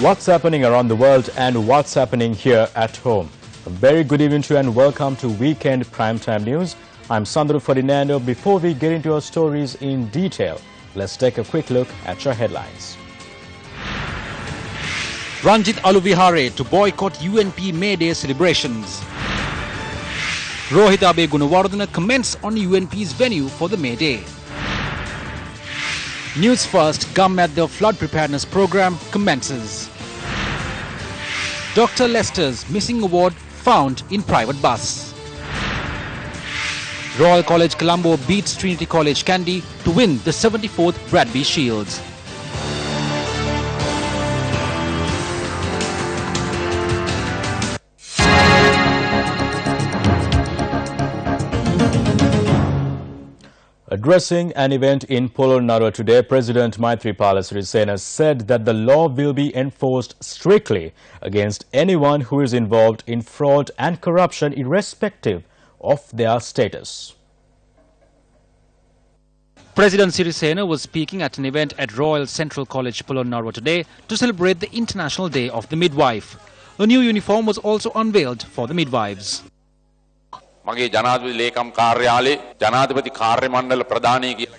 what's happening around the world and what's happening here at home. A very good evening to you and welcome to Weekend Primetime News. I'm Sandro Ferdinando. Before we get into our stories in detail, let's take a quick look at your headlines. Ranjit Aluvihare to boycott UNP May Day celebrations. Rohit Abe Gunawardena comments on UNP's venue for the May Day. News First Gum at the Flood Preparedness Program commences. Dr. Lester's missing award found in private bus. Royal College Colombo beats Trinity College Kandy to win the 74th Bradby Shields. Addressing an event in Polonnaruwa today, President Maithripala Sirisena said that the law will be enforced strictly against anyone who is involved in fraud and corruption irrespective of their status. President Sirisena was speaking at an event at Royal Central College Polonnaruwa today to celebrate the International Day of the Midwife. A new uniform was also unveiled for the midwives. The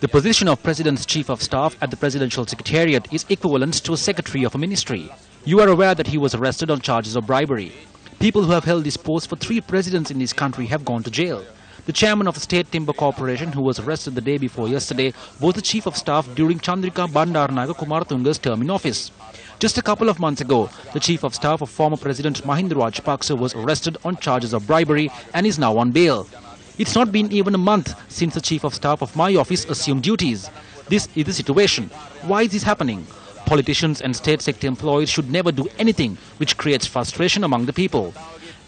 position of President's Chief of Staff at the Presidential Secretariat is equivalent to a Secretary of a ministry. You are aware that he was arrested on charges of bribery. People who have held this post for 3 presidents in this country have gone to jail. The chairman of the State Timber Corporation, who was arrested the day before yesterday, was the Chief of Staff during Chandrika Bandaranaike Kumaratunga's term in office. Just a couple of months ago, the Chief of Staff of former President Mahinda Rajapaksa was arrested on charges of bribery and is now on bail. It's not been even a month since the Chief of Staff of my office assumed duties. This is the situation. Why is this happening? Politicians and state sector employees should never do anything which creates frustration among the people.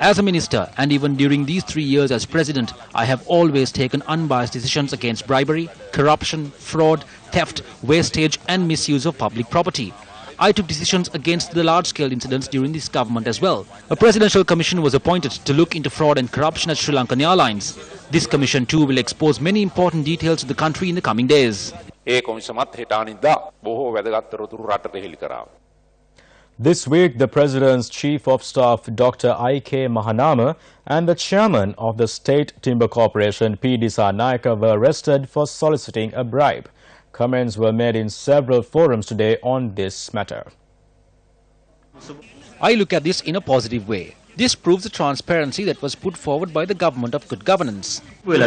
As a minister, and even during these 3 years as president, I have always taken unbiased decisions against bribery, corruption, fraud, theft, wastage and misuse of public property. I took decisions against the large-scale incidents during this government as well. A presidential commission was appointed to look into fraud and corruption at Sri Lankan Airlines. This commission too will expose many important details to the country in the coming days. This week, the President's Chief of Staff, Dr. I.K. Mahanama, and the Chairman of the State Timber Corporation, P. Dissanayake, were arrested for soliciting a bribe. Comments were made in several forums today on this matter. I look at this in a positive way. This proves the transparency that was put forward by the government of good governance. They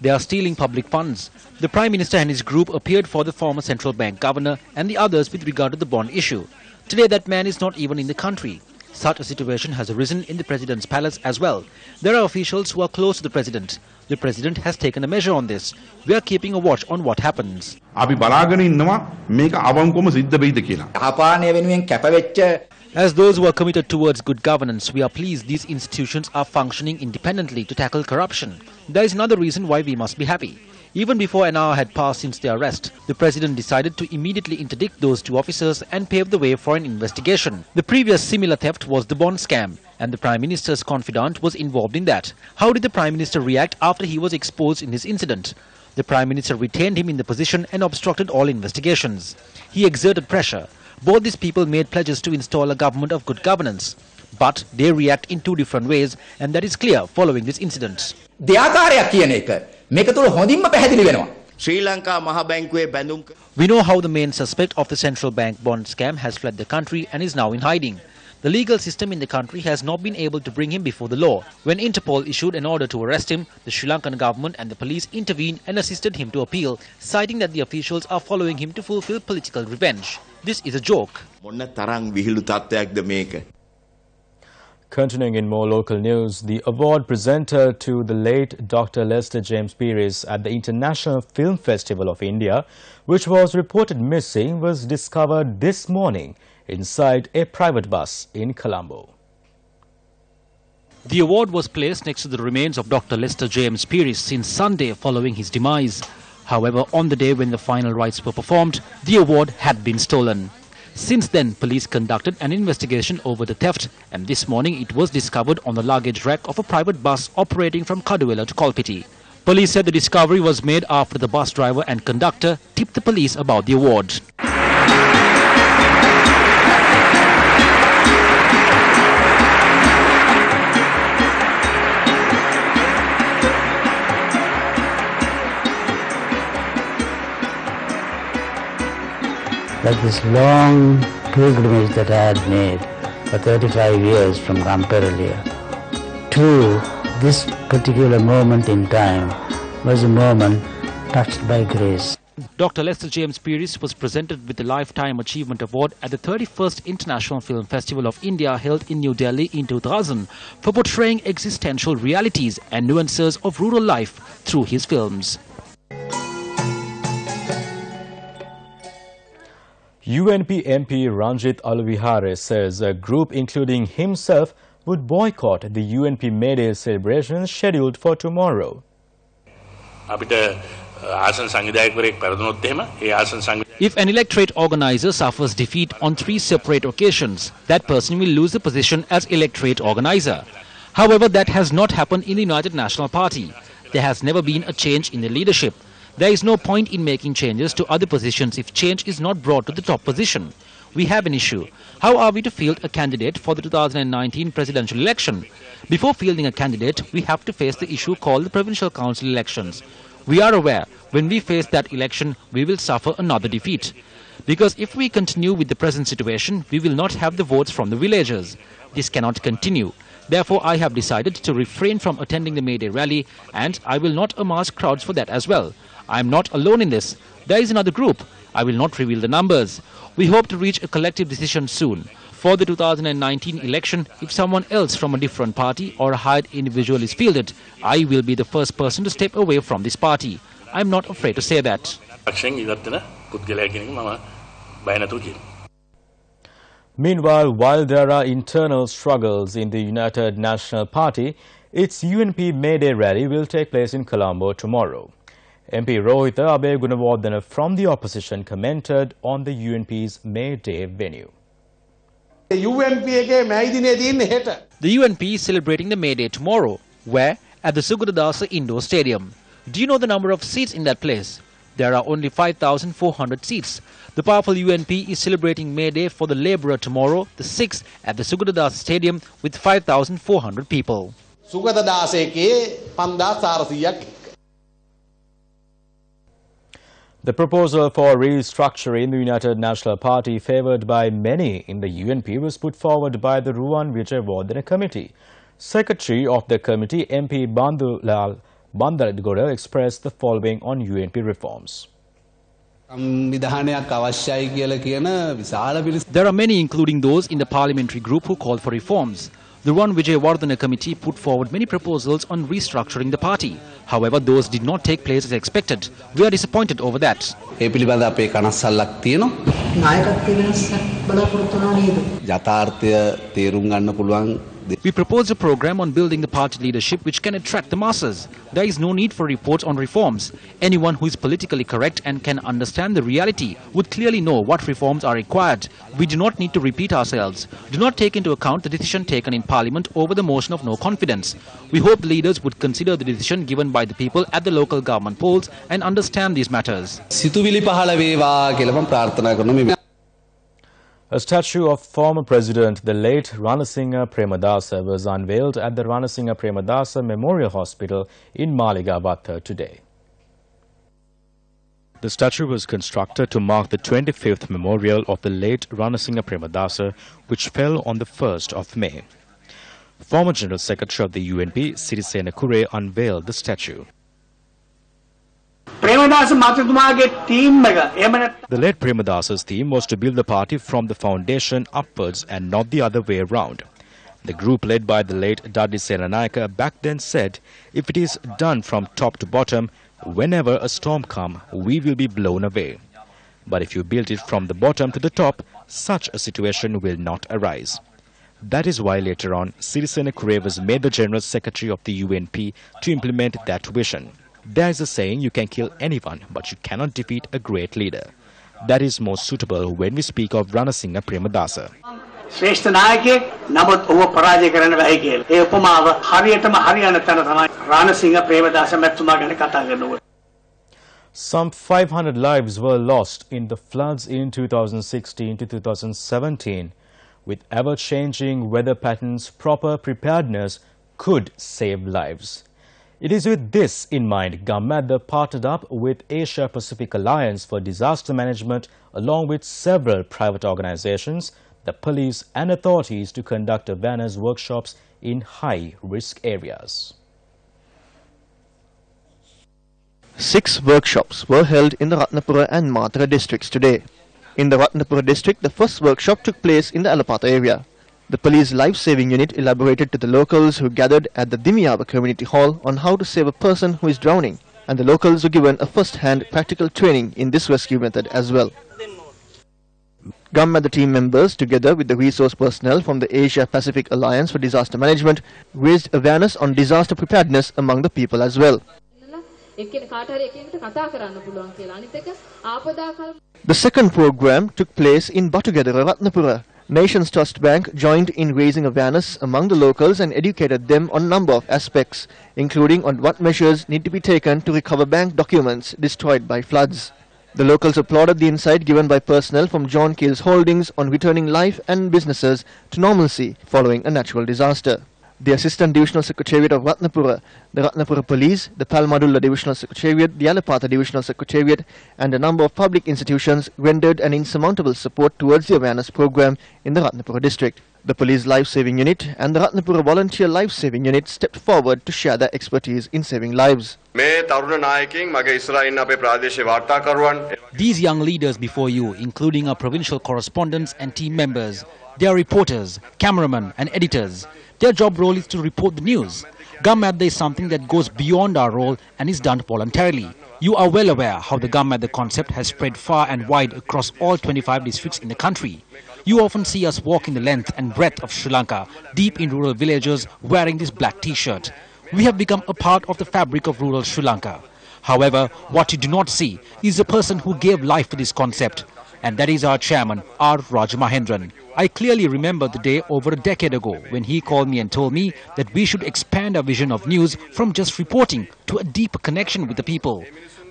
are stealing public funds. The Prime Minister and his group appeared for the former central bank governor and the others with regard to the bond issue. Today that man is not even in the country. Such a situation has arisen in the President's palace as well. There are officials who are close to the President. The President has taken a measure on this. We are keeping a watch on what happens. As those who are committed towards good governance, we are pleased these institutions are functioning independently to tackle corruption. There is another reason why we must be happy. Even before an hour had passed since their arrest, the President decided to immediately interdict those 2 officers and pave the way for an investigation. The previous similar theft was the bond scam, and the Prime Minister's confidant was involved in that. How did the Prime Minister react after he was exposed in this incident? The Prime Minister retained him in the position and obstructed all investigations. He exerted pressure. Both these people made pledges to install a government of good governance. But they react in 2 different ways, and that is clear following this incident. We know how the main suspect of the central bank bond scam has fled the country and is now in hiding. The legal system in the country has not been able to bring him before the law. When Interpol issued an order to arrest him, the Sri Lankan government and the police intervened and assisted him to appeal, citing that the officials are following him to fulfill political revenge. This is a joke. Continuing in more local news, the award presented to the late Dr. Lester James Peris at the International Film Festival of India, which was reported missing, was discovered this morning inside a private bus in Colombo. The award was placed next to the remains of Dr. Lester James Peris since Sunday following his demise. However, on the day when the final rites were performed, the award had been stolen. Since then, police conducted an investigation over the theft, and this morning it was discovered on the luggage rack of a private bus operating from Kaduwela to Kolpiti. Police said the discovery was made after the bus driver and conductor tipped the police about the award. Like this long pilgrimage that I had made for 35 years from Gamperelia to this particular moment in time was a moment touched by grace. Dr. Lester James Pierce was presented with the Lifetime Achievement Award at the 31st International Film Festival of India held in New Delhi in 2000 for portraying existential realities and nuances of rural life through his films. UNP MP Ranjit Alvihare says a group including himself would boycott the UNP May Day celebrations scheduled for tomorrow. If an electorate organizer suffers defeat on 3 separate occasions, that person will lose the position as electorate organizer. However, that has not happened in the United National Party. There has never been a change in the leadership. There is no point in making changes to other positions if change is not brought to the top position. We have an issue. How are we to field a candidate for the 2019 presidential election? Before fielding a candidate, we have to face the issue called the provincial council elections. We are aware when we face that election, we will suffer another defeat. Because if we continue with the present situation, we will not have the votes from the villagers. This cannot continue. Therefore, I have decided to refrain from attending the May Day rally, and I will not amass crowds for that as well. I am not alone in this. There is another group. I will not reveal the numbers. We hope to reach a collective decision soon. For the 2019 election, if someone else from a different party or a hired individual is fielded, I will be the first person to step away from this party. I am not afraid to say that. Meanwhile, while there are internal struggles in the United National Party, its UNP May Day rally will take place in Colombo tomorrow. MP Rohita Abegunawardena from the opposition commented on the UNP's May Day venue. The UNP is celebrating the May Day tomorrow. Where? At the Sugadadasa Indoor Stadium. Do you know the number of seats in that place? There are only 5,400 seats. The powerful UNP is celebrating May Day for the labourer tomorrow, the 6th, at the Sugadadasa Stadium with 5,400 people. The proposal for restructuring the United National Party favoured by many in the UNP was put forward by the Ruwan Vijayawardena Committee. Secretary of the committee, MP Bandulal Bandaradgora, expressed the following on UNP reforms. There are many, including those in the parliamentary group, who call for reforms. The Ruwan Vijayawardena Committee put forward many proposals on restructuring the party. However, those did not take place as expected. We are disappointed over that. We proposed a program on building the party leadership which can attract the masses. There is no need for reports on reforms. Anyone who is politically correct and can understand the reality would clearly know what reforms are required. We do not need to repeat ourselves. Do not take into account the decision taken in Parliament over the motion of no confidence. We hope the leaders would consider the decision given by the people at the local government polls and understand these matters. A statue of former President, the late Ranasinghe Premadasa, was unveiled at the Ranasinghe Premadasa Memorial Hospital in Maligabatha today. The statue was constructed to mark the 25th memorial of the late Ranasinghe Premadasa, which fell on the 1st of May. Former General Secretary of the UNP, Sirisena Kure, unveiled the statue. The late Premadasa's theme was to build the party from the foundation upwards and not the other way around. The group led by the late Daddi Senanayake back then said, if it is done from top to bottom, whenever a storm comes, we will be blown away. But if you build it from the bottom to the top, such a situation will not arise. That is why later on, Sirisena Kure was made the General Secretary of the UNP to implement that vision. There is a saying, you can kill anyone, but you cannot defeat a great leader. That is most suitable when we speak of Ranasinghe Premadasa. ශ්‍රේෂ්ඨ නායකයෙක් නමුත් ඔහු පරාජය කරන්න බැහැ කියලා. ඒ උපමාව හරියටම හරියන තැන තමයි රාණසිංහ ප්‍රේමදාස මැතිතුමා ගැන කතා කරනවා. Some 500 lives were lost in the floods in 2016 to 2017. With ever-changing weather patterns, proper preparedness could save lives. It is with this in mind, Gammadda partnered up with Asia Pacific Alliance for Disaster Management along with several private organizations, the police and authorities to conduct awareness workshops in high-risk areas. 6 workshops were held in the Ratnapura and Matara districts today. In the Ratnapura district, the first workshop took place in the Alapata area. The police life-saving unit elaborated to the locals who gathered at the Dimiyava community hall on how to save a person who is drowning, and the locals were given a first-hand practical training in this rescue method as well. Gammadda team members, together with the resource personnel from the Asia Pacific Alliance for Disaster Management, raised awareness on disaster preparedness among the people as well. The second program took place in Batugedera, Ratnapura. Nations Trust Bank joined in raising awareness among the locals and educated them on a number of aspects, including on what measures need to be taken to recover bank documents destroyed by floods. The locals applauded the insight given by personnel from John Keel's holdings on returning life and businesses to normalcy following a natural disaster. The Assistant Divisional Secretariat of Ratnapura, the Ratnapura Police, the Palmadulla Divisional Secretariat, the Alapata Divisional Secretariat and a number of public institutions rendered an insurmountable support towards the awareness program in the Ratnapura district. The Police Life-Saving Unit and the Ratnapura Volunteer Life-Saving Unit stepped forward to share their expertise in saving lives. These young leaders before you, including our provincial correspondents and team members, they are reporters, cameramen and editors. Their job role is to report the news. Gammadda is something that goes beyond our role and is done voluntarily. You are well aware how the Gammadda concept has spread far and wide across all 25 districts in the country. You often see us walking the length and breadth of Sri Lanka, deep in rural villages, wearing this black t-shirt. We have become a part of the fabric of rural Sri Lanka. However, what you do not see is the person who gave life to this concept, and that is our chairman, R. Rajamahendran. I clearly remember the day over a decade ago when he called me and told me that we should expand our vision of news from just reporting to a deeper connection with the people.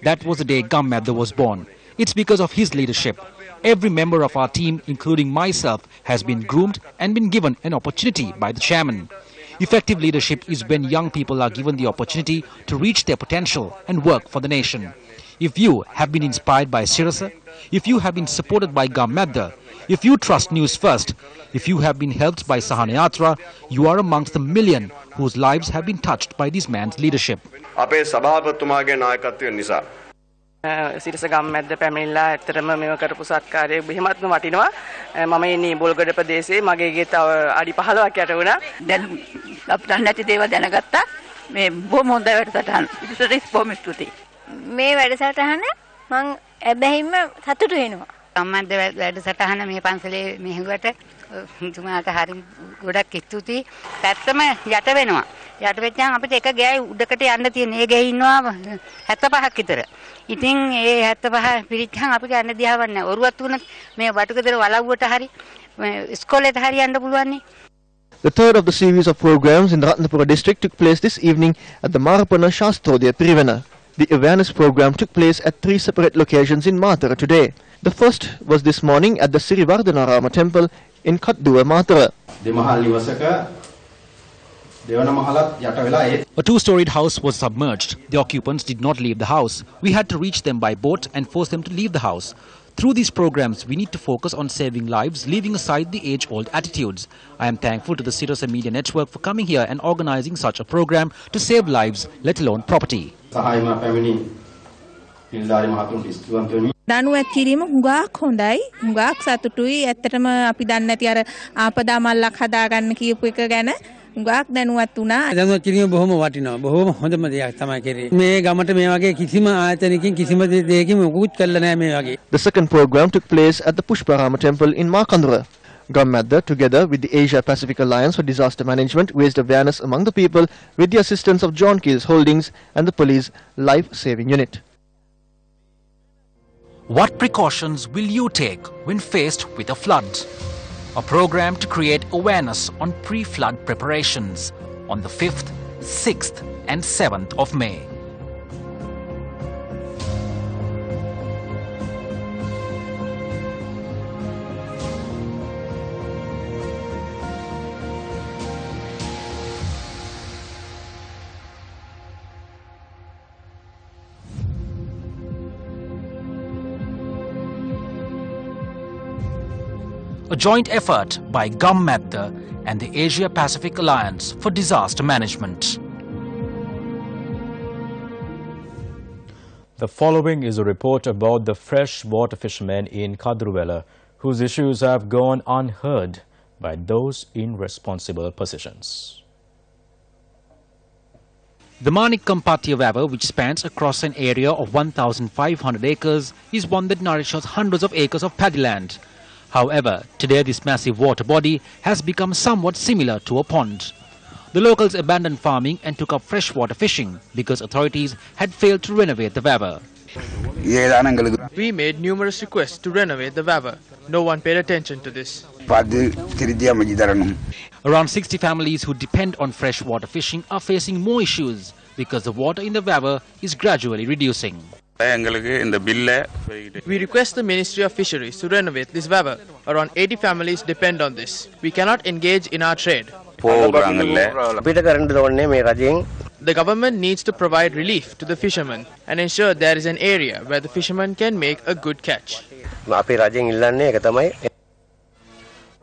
That was the day Gammadda was born. It's because of his leadership. Every member of our team, including myself, has been groomed and been given an opportunity by the chairman. Effective leadership is when young people are given the opportunity to reach their potential and work for the nation. If you have been inspired by Sirasa, if you have been supported by Gammadda, if you trust News First, if you have been helped by Sahanayatra, you are amongst the million whose lives have been touched by this man's leadership. සිරස ගම්මැද්ද පැමිණිලා ඇත්තටම මේව කරපු සත්කාරය බෙහෙමත්ම වටිනවා. මම ඉන්නේ බෝල්ගඩ ප්‍රදේශයේ මගේ ගේ තව අඩි 15ක් යට වුණා. දැන් අපිට නැති දේවල් දැනගත්තා. මේ බොහොම හොඳ වැඩසටහන. ඉතින් බොහොම ස්තුතියි. මේ වැඩසටහන මම ඇබැහිම සතුටු වෙනවා. ගම්මැද්ද වැඩසටහන මේ පන්සලේ මෙහෙඟුවට තුමාට හරි ගොඩක් ස්තුතියි. පැත්තම යට වෙනවා. යට වෙච්චාම අපිට එක ගෑයි උඩකට යන්න තියෙන. ඒ ගෑයි ඉන්නවා 75ක් විතර. ඉතින් ඒ 75 පිරිච්චාම අපිට යන්න දිහාවක් නැහැ. ඔරුවත් උනත් මේ වටුකදර වලව්වට හරි ඉස්කෝලේට හරි යන්න පුළුවන් නේ. The third of the series of programs in the Ratnapura district took place this evening at the Marapana Shastrodaya Pirivana. The awareness program took place at 3 separate locations in Matara today. The first was this morning at the Sirivardhanarama temple in Katduwa, Matara. A two-storied house was submerged. The occupants did not leave the house. We had to reach them by boat and force them to leave the house. Through these programs, we need to focus on saving lives, leaving aside the age-old attitudes. I am thankful to the Sirasa Media Network for coming here and organizing such a program to save lives, let alone property. දනුවත් කිරීම හුඟක් හොඳයි හුඟක් සතුටුයි ඇත්තටම අපි දන්නේ නැති අර ආපදා මල්ලක් හදාගන්න කියපු එක ගැන හුඟක් දැනුවත් වුණා දනුවත් කිරීම බොහොම වටිනවා බොහොම හොඳම දෙයක් තමයි කරේ මේ ගමට මේ වගේ කිසිම ආයතනයකින් කිසිම දෙයකින් මොකුත් කළා නැහැ මේ වගේ. The second program took place at the Pushparama temple in Markandra. Gammadda, together with the Asia Pacific Alliance for Disaster Management, raised awareness among the people with the assistance of John Keel's Holdings and the Police Life-Saving Unit. What precautions will you take when faced with a flood? a program to create awareness on pre-flood preparations on the 5th, 6th and 7th of May. A joint effort by GovMatda and the Asia-Pacific Alliance for Disaster Management. The following is a report about the freshwater fishermen in Kadruwela, whose issues have gone unheard by those in responsible positions. The Manik Kampatia River, which spans across an area of 1,500 acres, is one that nourishes hundreds of acres of paddy land. However, today this massive water body has become somewhat similar to a pond. The locals abandoned farming and took up freshwater fishing because authorities had failed to renovate the river. We made numerous requests to renovate the river. No one paid attention to this. Around 60 families who depend on freshwater fishing are facing more issues because the water in the river is gradually reducing. We request the Ministry of Fisheries to renovate this river. Around 80 families depend on this. We cannot engage in our trade. The government needs to provide relief to the fishermen and ensure there is an area where the fishermen can make a good catch.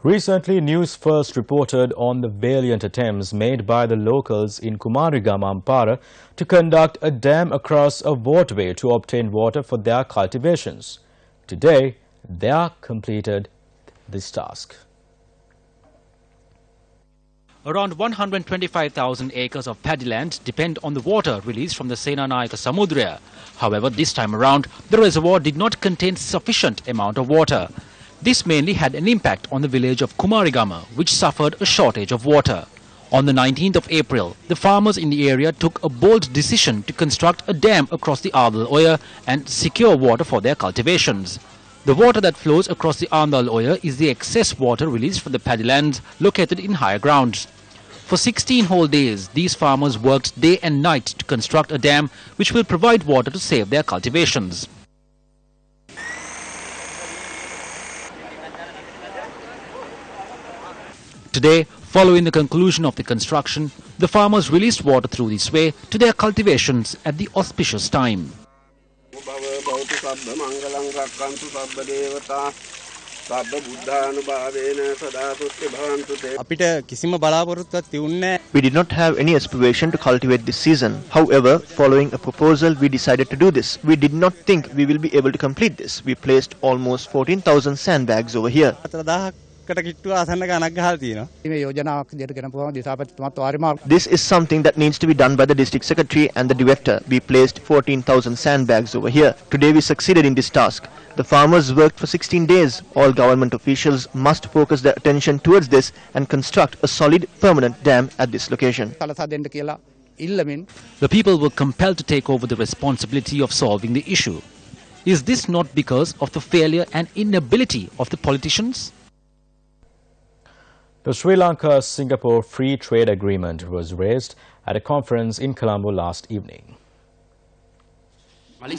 Recently, Newsfirst reported on the valiant attempts made by the locals in Kumarigama, Ampara to conduct a dam across a waterway to obtain water for their cultivations. Today, they are completed this task. Around 125,000 acres of paddy land depend on the water released from the Senanayaka Samudra. However, this time around, the reservoir did not contain sufficient amount of water. This mainly had an impact on the village of Kumarigama, which suffered a shortage of water. On the 19th of April, the farmers in the area took a bold decision to construct a dam across the Ardal Oya and secure water for their cultivations. The water that flows across the Ardal Oya is the excess water released from the paddy lands located in higher grounds. For 16 whole days, these farmers worked day and night to construct a dam which will provide water to save their cultivations. Today, following the conclusion of the construction, the farmers released water through this way to their cultivations at the auspicious time. We did not have any aspiration to cultivate this season. However, following a proposal, we decided to do this. We did not think we will be able to complete this. We placed almost 14,000 sandbags over here. This is something that needs to be done by the district secretary and the director. We placed 14,000 sandbags over here. Today we succeeded in this task. The farmers worked for 16 days. All government officials must focus their attention towards this and construct a solid permanent dam at this location. The people were compelled to take over the responsibility of solving the issue. Is this not because of the failure and inability of the politicians? The Sri Lanka-Singapore Free Trade Agreement was raised at a conference in Colombo last evening. Malik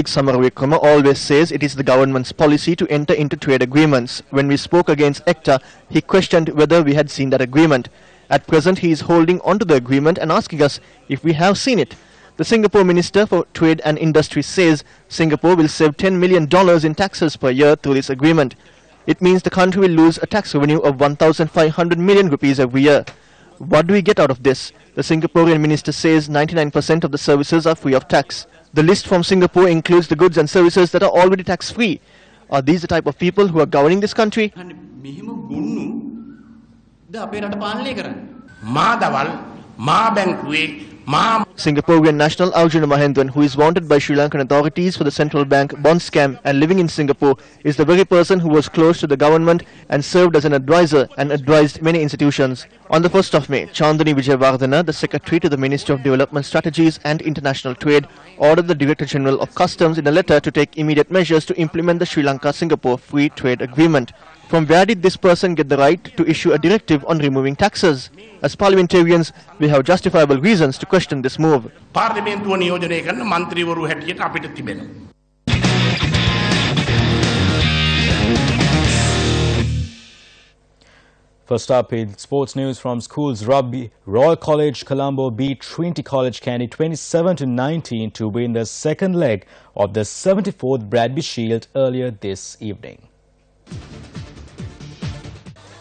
Samaravikrama always says it is the government's policy to enter into trade agreements. When we spoke against ECTA, he questioned whether we had seen that agreement. At present, he is holding on to the agreement and asking us if we have seen it. The Singapore Minister for Trade and Industry says Singapore will save $10 million in taxes per year through this agreement. It means the country will lose a tax revenue of 1,500 million rupees every year. What do we get out of this? The Singaporean minister says 99% of the services are free of tax. The list from Singapore includes the goods and services that are already tax-free. Are these the type of people who are governing this country? Singaporean national Arjuna Mahendran, who is wanted by Sri Lankan authorities for the central bank bond scam and living in Singapore, is the very person who was close to the government and served as an advisor and advised many institutions. On the 1st of May, Chandani Vijayawardena, the Secretary to the Ministry of Development Strategies and International Trade, ordered the Director General of Customs in a letter to take immediate measures to implement the Sri Lanka-Singapore Free Trade Agreement. From where did this person get the right to issue a directive on removing taxes? As parliamentarians, we have justifiable reasons to question this move. First up in sports news from schools rugby, Royal College Colombo beat Trinity College Kandy 27-19 to win the second leg of the 74th Bradby Shield earlier this evening.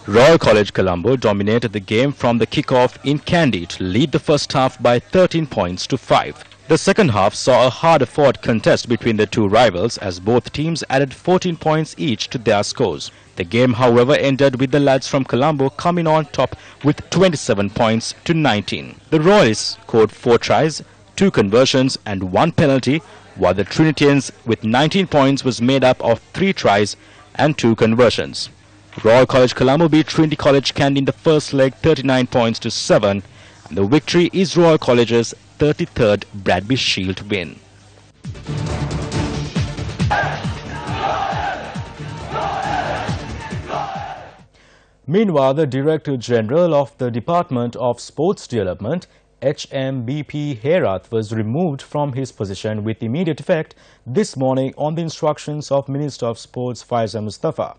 Royal College Colombo dominated the game from the kick-off in Kandy to lead the first half by 13 points to 5. The second half saw a hard-fought contest between the two rivals as both teams added 14 points each to their scores. The game, however, ended with the lads from Colombo coming on top with 27 points to 19. The Royals scored 4 tries, 2 conversions and 1 penalty, while the Trinitians with 19 points was made up of 3 tries and 2 conversions. Royal College Colombo beat Trinity College Kandy in the first leg 39 points to 7, and the victory is Royal College's 33rd Bradby Shield win. Meanwhile, the Director General of the Department of Sports Development, HMBP Herath, was removed from his position with immediate effect this morning on the instructions of Minister of Sports Faisal Mustafa.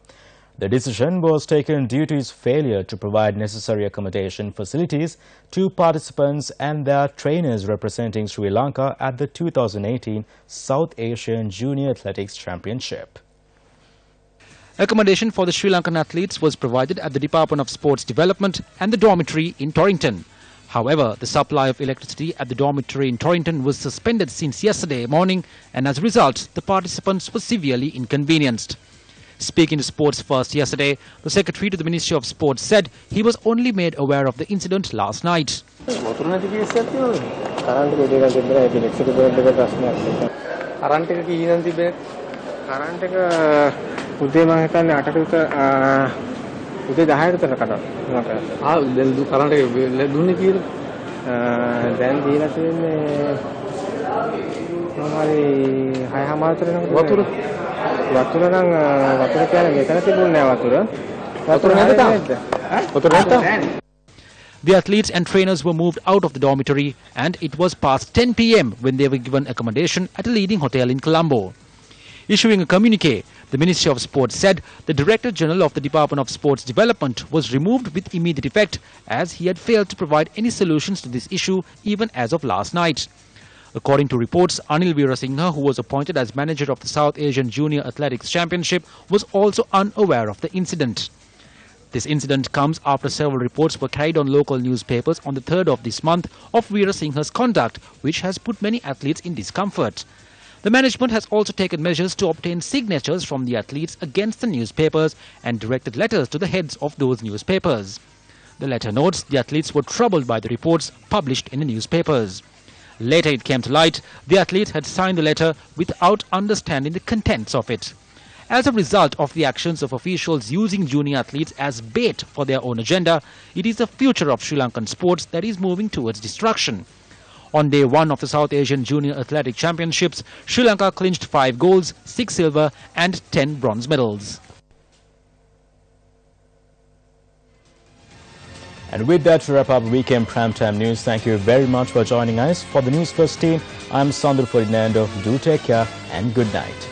The decision was taken due to his failure to provide necessary accommodation facilities to participants and their trainers representing Sri Lanka at the 2018 South Asian Junior Athletics Championship. Accommodation for the Sri Lankan athletes was provided at the Department of Sports Development and the dormitory in Torrington. However, the supply of electricity at the dormitory in Torrington was suspended since yesterday morning, and as a result, the participants were severely inconvenienced. Speaking to Sports First yesterday, the Secretary to the Ministry of Sports said he was only made aware of the incident last night. The athletes and trainers were moved out of the dormitory, and it was past 10 p.m. when they were given accommodation at a leading hotel in Colombo. Issuing a communique, the Ministry of Sports said the Director General of the Department of Sports Development was removed with immediate effect as he had failed to provide any solutions to this issue even as of last night. According to reports, Anil Veerasinghe, who was appointed as manager of the South Asian Junior Athletics Championship, was also unaware of the incident. This incident comes after several reports were carried on local newspapers on the 3rd of this month of Veerasinghe's conduct, which has put many athletes in discomfort. The management has also taken measures to obtain signatures from the athletes against the newspapers and directed letters to the heads of those newspapers. The letter notes the athletes were troubled by the reports published in the newspapers. Later it came to light the athletes had signed the letter without understanding the contents of it. As a result of the actions of officials using junior athletes as bait for their own agenda, it is the future of Sri Lankan sports that is moving towards destruction. On day 1 of the South Asian Junior Athletic Championships, Sri Lanka clinched 5 golds, 6 silver and 10 bronze medals. And with that, to wrap up Weekend Primetime News, thank you very much for joining us. For the News First team, I'm Sandro Ferdinando. Do take care and good night.